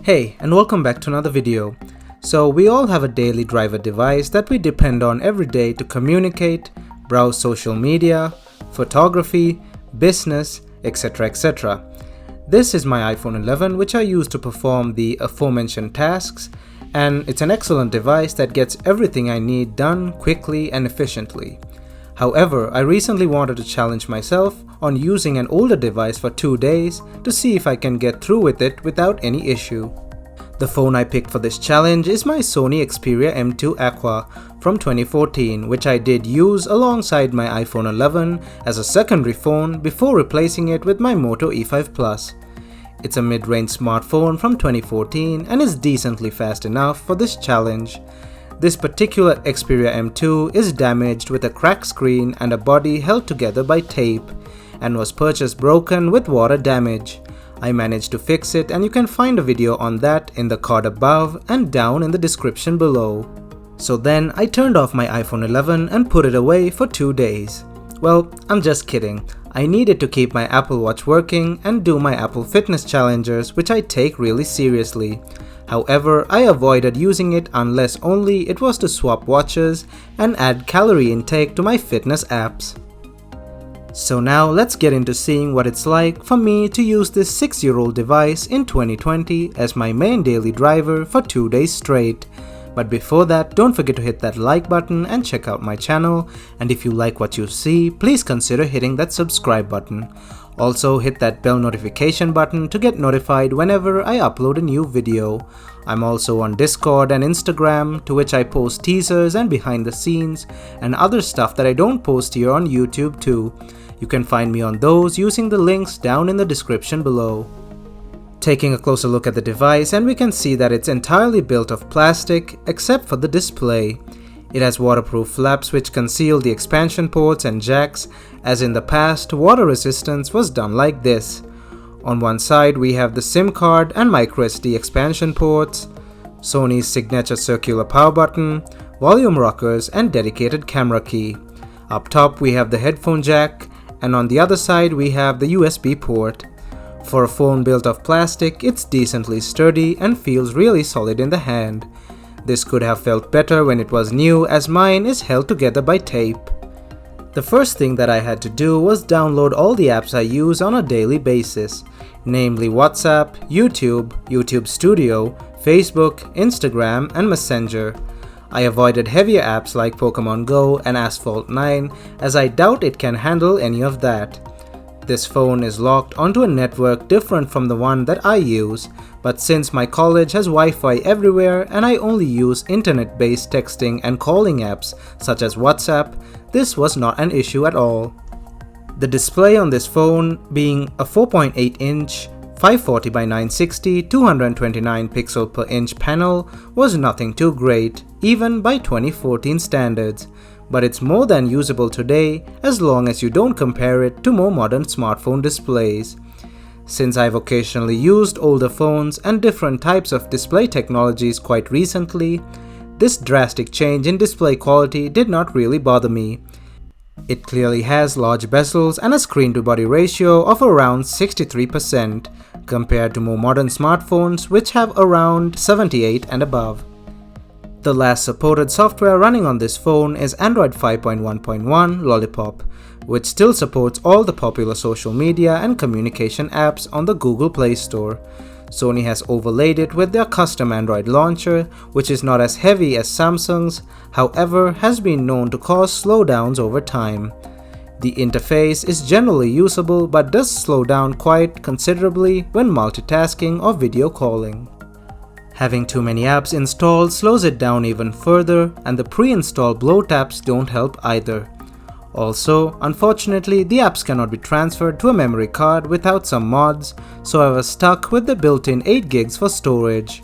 Hey, and welcome back to another video. So we all have a daily driver device that we depend on every day to communicate, browse social media, photography, business, etc. This is my iPhone 11, which I use to perform the aforementioned tasks, and it's an excellent device that gets everything I need done quickly and efficiently. However, I recently wanted to challenge myself on using an older device for 2 days to see if I can get through with it without any issue. The phone I picked for this challenge is my Sony Xperia M2 Aqua from 2014, which I did use alongside my iPhone 11 as a secondary phone before replacing it with my Moto E5 Plus. It's a mid-range smartphone from 2014 and is decently fast enough for this challenge. This particular Xperia M2 is damaged with a cracked screen and a body held together by tape, and was purchased broken with water damage. I managed to fix it, and you can find a video on that in the card above and down in the description below. So then I turned off my iPhone 11 and put it away for 2 days. Well, I'm just kidding. I needed to keep my Apple Watch working and do my Apple Fitness challenges, which I take really seriously. However, I avoided using it unless only it was to swap watches and add calorie intake to my fitness apps. So now let's get into seeing what it's like for me to use this 6-year-old device in 2020 as my main daily driver for 2 days straight. But before that, don't forget to hit that like button and check out my channel, and if you like what you see, please consider hitting that subscribe button. Also hit that bell notification button to get notified whenever I upload a new video. I'm also on Discord and Instagram, to which I post teasers and behind the scenes and other stuff that I don't post here on YouTube too. You can find me on those using the links down in the description below. Taking a closer look at the device, and we can see that it's entirely built of plastic except for the display. It has waterproof flaps which conceal the expansion ports and jacks, as in the past water resistance was done like this. On one side we have the SIM card and microSD expansion ports, Sony's signature circular power button, volume rockers and dedicated camera key. Up top we have the headphone jack, and on the other side we have the USB port. For a phone built of plastic, it's decently sturdy and feels really solid in the hand. This could have felt better when it was new, as mine is held together by tape. The first thing that I had to do was download all the apps I use on a daily basis, namely WhatsApp, YouTube Studio, Facebook, Instagram, and Messenger. I avoided heavier apps like Pokemon Go and Asphalt 9, as I doubt it can handle any of that. This phone is locked onto a network different from the one that I use, but since my college has Wi-Fi everywhere and I only use internet-based texting and calling apps such as WhatsApp, this was not an issue at all. The display on this phone, being a 4.8-inch 540 by 960 229 pixel per inch panel, was nothing too great, even by 2014 standards. But it's more than usable today as long as you don't compare it to more modern smartphone displays. Since I've occasionally used older phones and different types of display technologies quite recently, this drastic change in display quality did not really bother me. It clearly has large bezels and a screen-to-body ratio of around 63% compared to more modern smartphones which have around 78 and above. The last supported software running on this phone is Android 5.1.1 Lollipop, which still supports all the popular social media and communication apps on the Google Play Store. Sony has overlaid it with their custom Android launcher, which is not as heavy as Samsung's, however has been known to cause slowdowns over time. The interface is generally usable but does slow down quite considerably when multitasking or video calling. Having too many apps installed slows it down even further, and the pre-installed blow taps don't help either. Also, unfortunately, the apps cannot be transferred to a memory card without some mods, so I was stuck with the built-in 8 gigs for storage.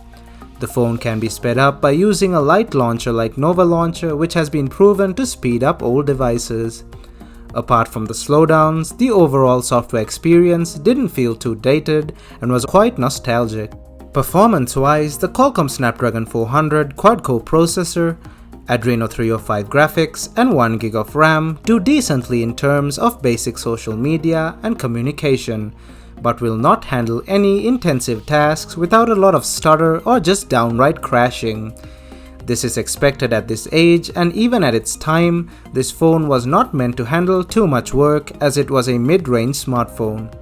The phone can be sped up by using a light launcher like Nova Launcher, which has been proven to speed up old devices. Apart from the slowdowns, the overall software experience didn't feel too dated and was quite nostalgic. Performance-wise, the Qualcomm Snapdragon 400 quad-core processor, Adreno 305 graphics, and 1GB of RAM do decently in terms of basic social media and communication, but will not handle any intensive tasks without a lot of stutter or just downright crashing. This is expected at this age, and even at its time, this phone was not meant to handle too much work as it was a mid-range smartphone.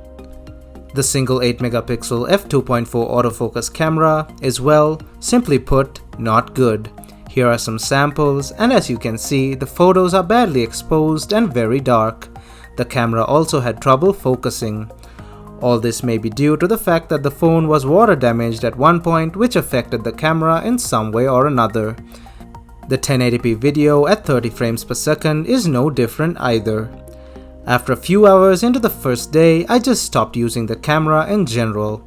The single 8-megapixel f2.4 autofocus camera is, well, simply put, not good. Here are some samples, and as you can see, the photos are badly exposed and very dark. The camera also had trouble focusing. All this may be due to the fact that the phone was water damaged at one point, which affected the camera in some way or another. The 1080p video at 30 frames per second is no different either. After a few hours into the first day, I just stopped using the camera in general.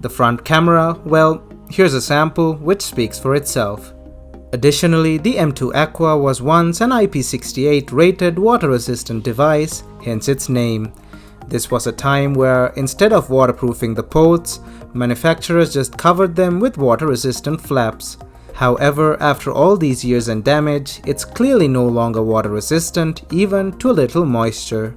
The front camera, well, here's a sample which speaks for itself. Additionally, the M2 Aqua was once an IP68 rated water-resistant device, hence its name. This was a time where, instead of waterproofing the ports, manufacturers just covered them with water-resistant flaps. However, after all these years and damage, it's clearly no longer water-resistant, even to a little moisture.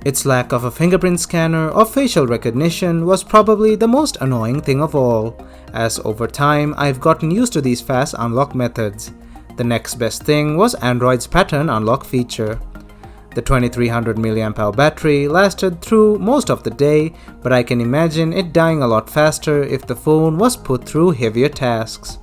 Its lack of a fingerprint scanner or facial recognition was probably the most annoying thing of all, as over time I've gotten used to these fast unlock methods. The next best thing was Android's pattern unlock feature. The 2300 mAh battery lasted through most of the day, but I can imagine it dying a lot faster if the phone was put through heavier tasks.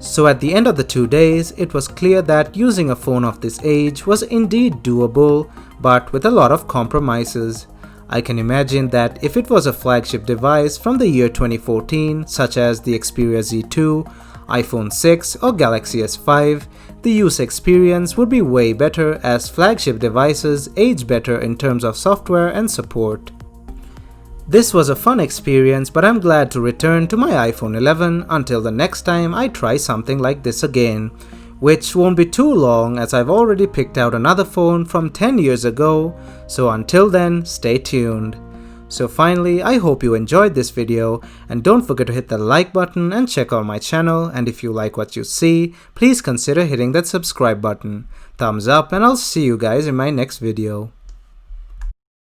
So at the end of the 2 days, it was clear that using a phone of this age was indeed doable, but with a lot of compromises. I can imagine that if it was a flagship device from the year 2014, such as the Xperia Z2, iPhone 6 or Galaxy S5, the use experience would be way better as flagship devices age better in terms of software and support. This was a fun experience, but I'm glad to return to my iPhone 11 until the next time I try something like this again, which won't be too long as I've already picked out another phone from 10 years ago, so until then, stay tuned. So finally, I hope you enjoyed this video, and don't forget to hit the like button and check out my channel, and if you like what you see, please consider hitting that subscribe button. Thumbs up, and I'll see you guys in my next video.